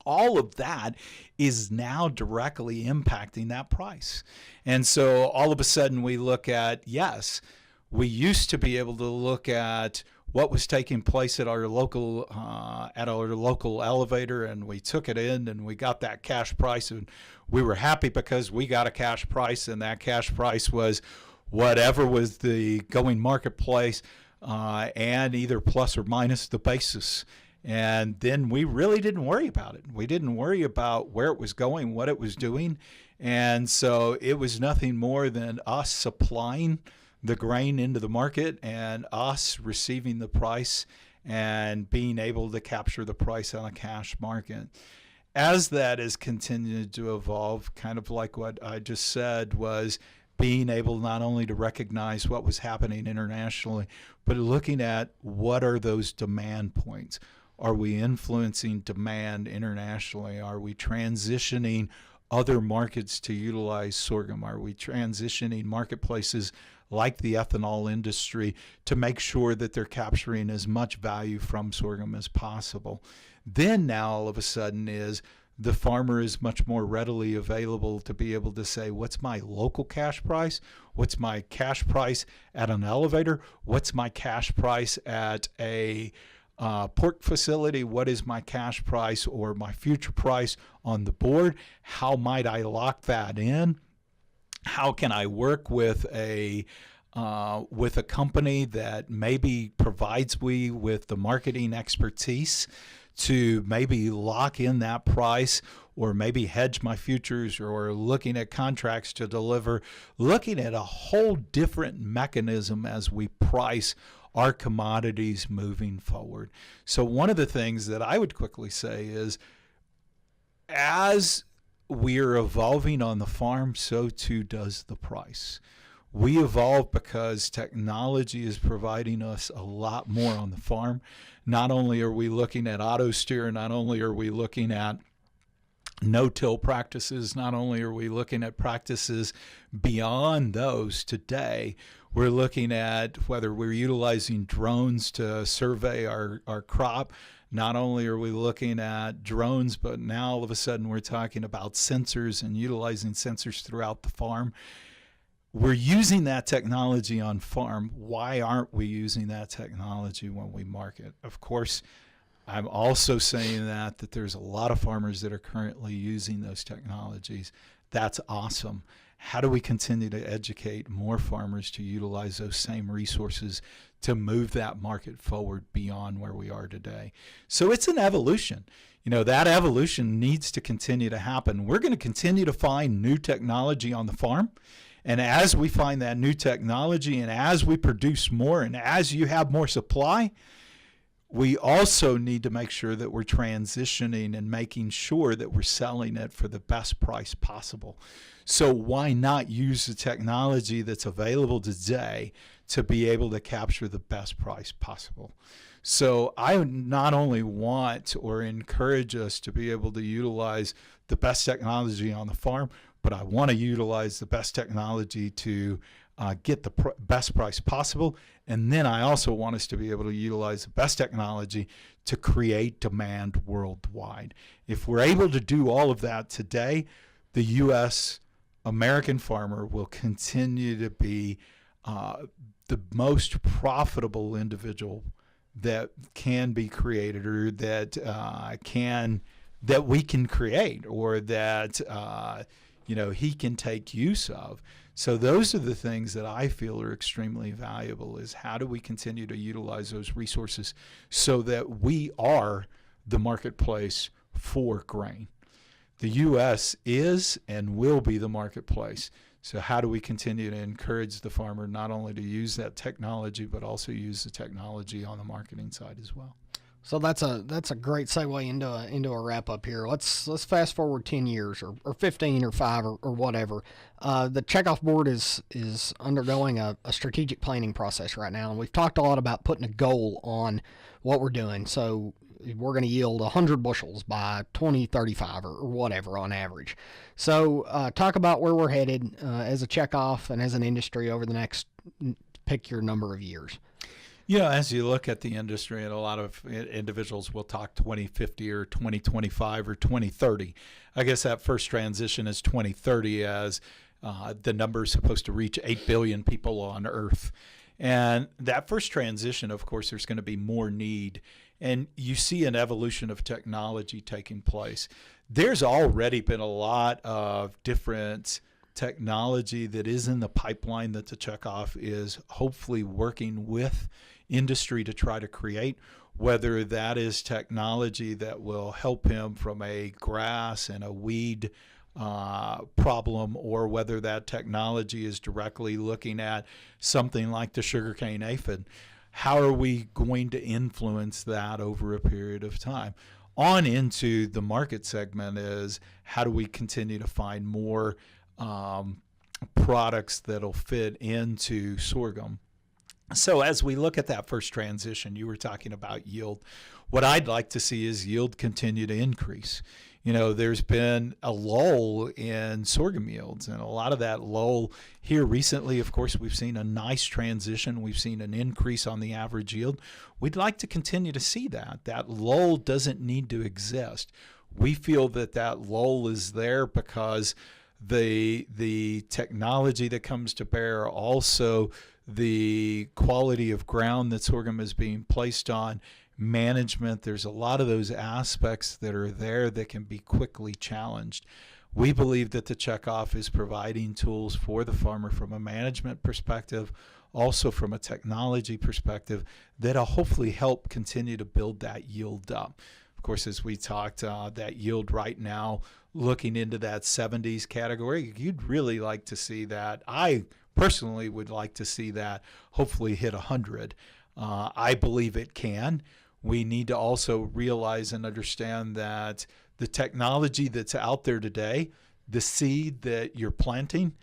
All of that is now directly impacting that price. And so all of a sudden we look at, yes, we used to be able to look at what was taking place at our local elevator, and we took it in and we got that cash price, and we were happy because we got a cash price, and that cash price was whatever was the going marketplace, and either plus or minus the basis. And then we really didn't worry about it. We didn't worry about where it was going, what it was doing. And so it was nothing more than us supplying the grain into the market and us receiving the price and being able to capture the price on a cash market. As that has continued to evolve, kind of like what I just said, was being able not only to recognize what was happening internationally, but looking at what are those demand points. Are we influencing demand internationally? Are we transitioning other markets to utilize sorghum? Are we transitioning marketplaces like the ethanol industry to make sure that they're capturing as much value from sorghum as possible? Then now all of a sudden is the farmer is much more readily available to be able to say, what's my local cash price? What's my cash price at an elevator? What's my cash price at a pork facility? What is my cash price or my future price on the board? How might I lock that in? How can I work with a company that maybe provides me with the marketing expertise to maybe lock in that price, or maybe hedge my futures, or looking at contracts to deliver, looking at a whole different mechanism as we price our commodities moving forward. So one of the things that I would quickly say is, as we're evolving on the farm, so too does the price. We evolve because technology is providing us a lot more on the farm. Not only are we looking at auto steer, not only are we looking at no-till practices, not only are we looking at practices beyond those today, we're looking at whether we're utilizing drones to survey our crop. Not only are we looking at drones, but now all of a sudden we're talking about sensors and utilizing sensors throughout the farm. We're using that technology on farm. Why aren't we using that technology when we market? Of course, I'm also saying that there's a lot of farmers that are currently using those technologies. That's awesome. How do we continue to educate more farmers to utilize those same resources to move that market forward beyond where we are today? So it's an evolution. That evolution needs to continue to happen. We're going to continue to find new technology on the farm. And as we find that new technology, and as we produce more, and as you have more supply, we also need to make sure that we're transitioning and making sure that we're selling it for the best price possible. So why not use the technology that's available today to be able to capture the best price possible? So I not only want or encourage us to be able to utilize the best technology on the farm, but I want to utilize the best technology to get the best price possible. And then I also want us to be able to utilize the best technology to create demand worldwide. If we're able to do all of that today, the U.S. American farmer will continue to be the most profitable individual that can be created, or that we can create, or that he can take use of. So those are the things that I feel are extremely valuable, is how do we continue to utilize those resources so that we are the marketplace for grain. The U.S. is and will be the marketplace. So how do we continue to encourage the farmer not only to use that technology, but also use the technology on the marketing side as well? So that's a great segue into a wrap up here. Let's fast forward 10 years or 15 or 5 or whatever. The Checkoff board is undergoing a strategic planning process right now, and we've talked a lot about putting a goal on what we're doing. So we're going to yield 100 bushels by 2035 or whatever on average. So talk about where we're headed as a Checkoff and as an industry over the next, pick your number of years. As you look at the industry, and a lot of individuals will talk 2050 or 2025 or 2030. I guess that first transition is 2030, as the number is supposed to reach 8 billion people on Earth. And that first transition, of course, there's going to be more need. And you see an evolution of technology taking place. There's already been a lot of different technology that is in the pipeline that the Checkoff is hopefully working with industry to try to create, whether that is technology that will help him from a grass and a weed problem, or whether that technology is directly looking at something like the sugarcane aphid. How are we going to influence that over a period of time? On into the market segment is how do we continue to find more products that'll fit into sorghum. So as we look at that first transition, you were talking about yield. What I'd like to see is yield continue to increase. There's been a lull in sorghum yields, and a lot of that lull here recently, of course, we've seen a nice transition. We've seen an increase on the average yield. We'd like to continue to see that. That lull doesn't need to exist. We feel that lull is there because the technology that comes to bear, also the quality of ground that sorghum is being placed on, management, there's a lot of those aspects that are there that can be quickly challenged. We believe that the Checkoff is providing tools for the farmer from a management perspective, also from a technology perspective, that'll hopefully help continue to build that yield up. Of course, as we talked, that yield right now, looking into that 70s category, you'd really like to see that. I personally would like to see that hopefully hit 100. I believe it can. We need to also realize and understand that the technology that's out there today, the seed that you're planting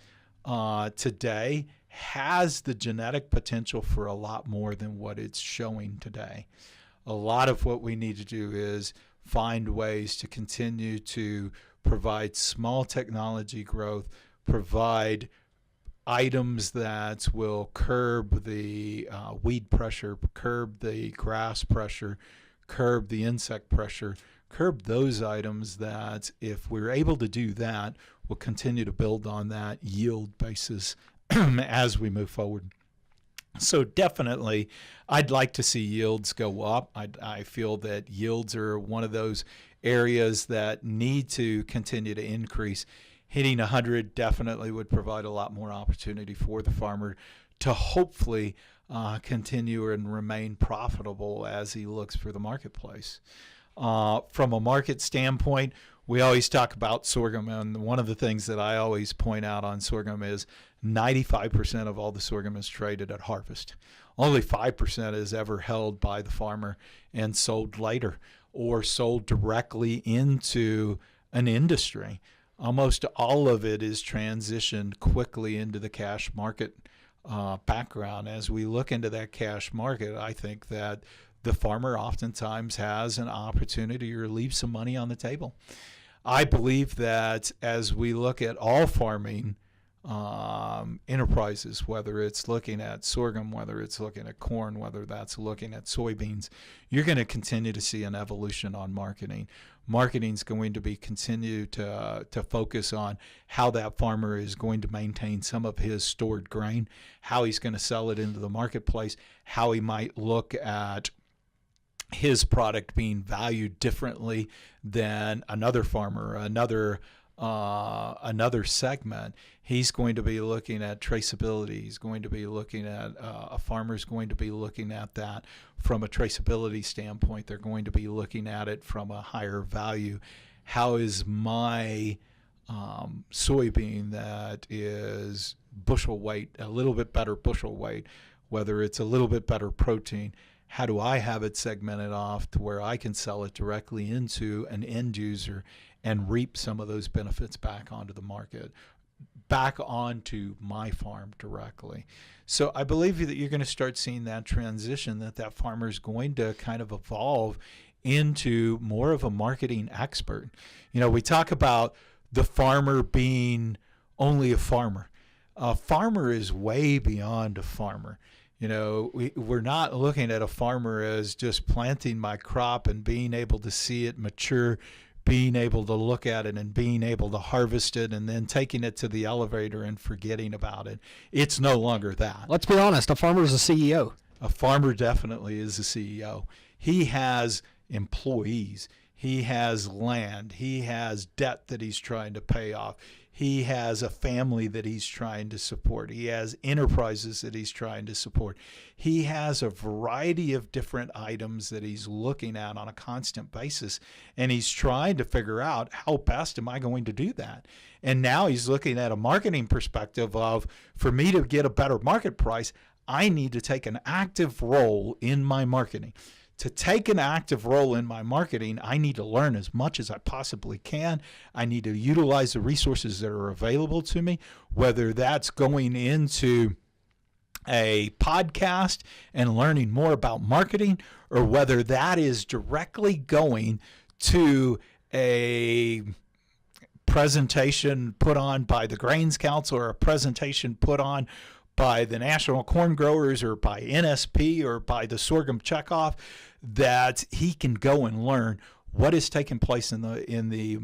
today, has the genetic potential for a lot more than what it's showing today. A lot of what we need to do is find ways to continue to provide small technology growth, provide items that will curb the weed pressure, curb the grass pressure, curb the insect pressure, curb those items that, if we're able to do that, will continue to build on that yield basis as we move forward. So definitely, I'd like to see yields go up. I feel that yields are one of those areas that need to continue to increase. Hitting 100 definitely would provide a lot more opportunity for the farmer to hopefully continue and remain profitable as he looks for the marketplace. From a market standpoint, we always talk about sorghum, and one of the things that I always point out on sorghum is 95% of all the sorghum is traded at harvest. Only 5% is ever held by the farmer and sold later or sold directly into an industry. Almost all of it is transitioned quickly into the cash market background. As we look into that cash market, I think that the farmer oftentimes has an opportunity or leave some money on the table. I believe that as we look at all farming enterprises, whether it's looking at sorghum, whether it's looking at corn, whether that's looking at soybeans, you're going to continue to see an evolution on marketing. Marketing is going to be continue to focus on how that farmer is going to maintain some of his stored grain, how he's going to sell it into the marketplace, how he might look at his product being valued differently than another farmer, another segment. He's going to be looking at traceability. He's going to be looking at a farmer's going to be looking at that from a traceability standpoint. They're going to be looking at it from a higher value. How is my soybean that is bushel weight, a little bit better bushel weight, whether it's a little bit better protein, how do I have it segmented off to where I can sell it directly into an end user and reap some of those benefits back onto the market, back onto my farm directly. So I believe that you're going to start seeing that transition, that farmer is going to kind of evolve into more of a marketing expert. We talk about the farmer being only a farmer. A farmer is way beyond a farmer. We're not looking at a farmer as just planting my crop and being able to see it mature, being able to look at it and being able to harvest it and then taking it to the elevator and forgetting about it. It's no longer that. Let's be honest, a farmer is a CEO. A farmer definitely is a CEO. He has employees. He has land. He has debt that he's trying to pay off. He has a family that he's trying to support. He has enterprises that he's trying to support. He has a variety of different items that he's looking at on a constant basis, and he's trying to figure out how best am I going to do that. And now he's looking at a marketing perspective of, for me to get a better market price, I need to take an active role in my marketing. To take an active role in my marketing, I need to learn as much as I possibly can. I need to utilize the resources that are available to me, whether that's going into a podcast and learning more about marketing, or whether that is directly going to a presentation put on by the Grains Council or a presentation put on by the National Corn Growers or by NSP or by the Sorghum Checkoff, that he can go and learn what is taking place in the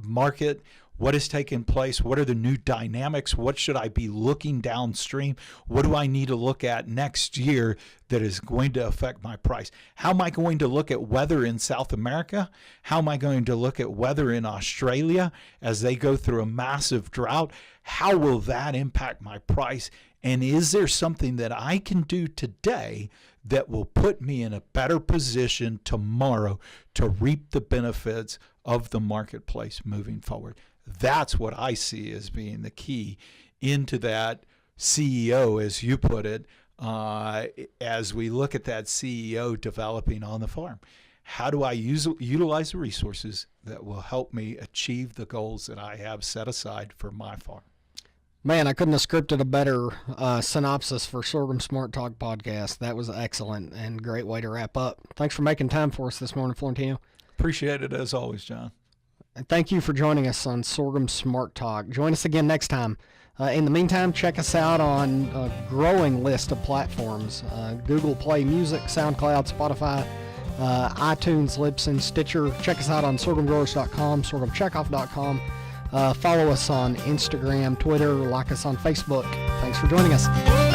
market, what is taking place, what are the new dynamics, what should I be looking downstream, what do I need to look at next year that is going to affect my price? How am I going to look at weather in South America? How am I going to look at weather in Australia as they go through a massive drought? How will that impact my price? And is there something that I can do today that will put me in a better position tomorrow to reap the benefits of the marketplace moving forward? That's what I see as being the key into that CEO, as you put it, as we look at that CEO developing on the farm. How do I utilize the resources that will help me achieve the goals that I have set aside for my farm? Man, I couldn't have scripted a better synopsis for Sorghum Smart Talk podcast. That was excellent and great way to wrap up. Thanks for making time for us this morning, Florentino. Appreciate it as always, John. And thank you for joining us on Sorghum Smart Talk. Join us again next time. In the meantime, check us out on a growing list of platforms. Google Play Music, SoundCloud, Spotify, iTunes, Libsyn, Stitcher. Check us out on sorghumgrowers.com, sorghumcheckoff.com. Follow us on Instagram, Twitter, like us on Facebook. Thanks for joining us.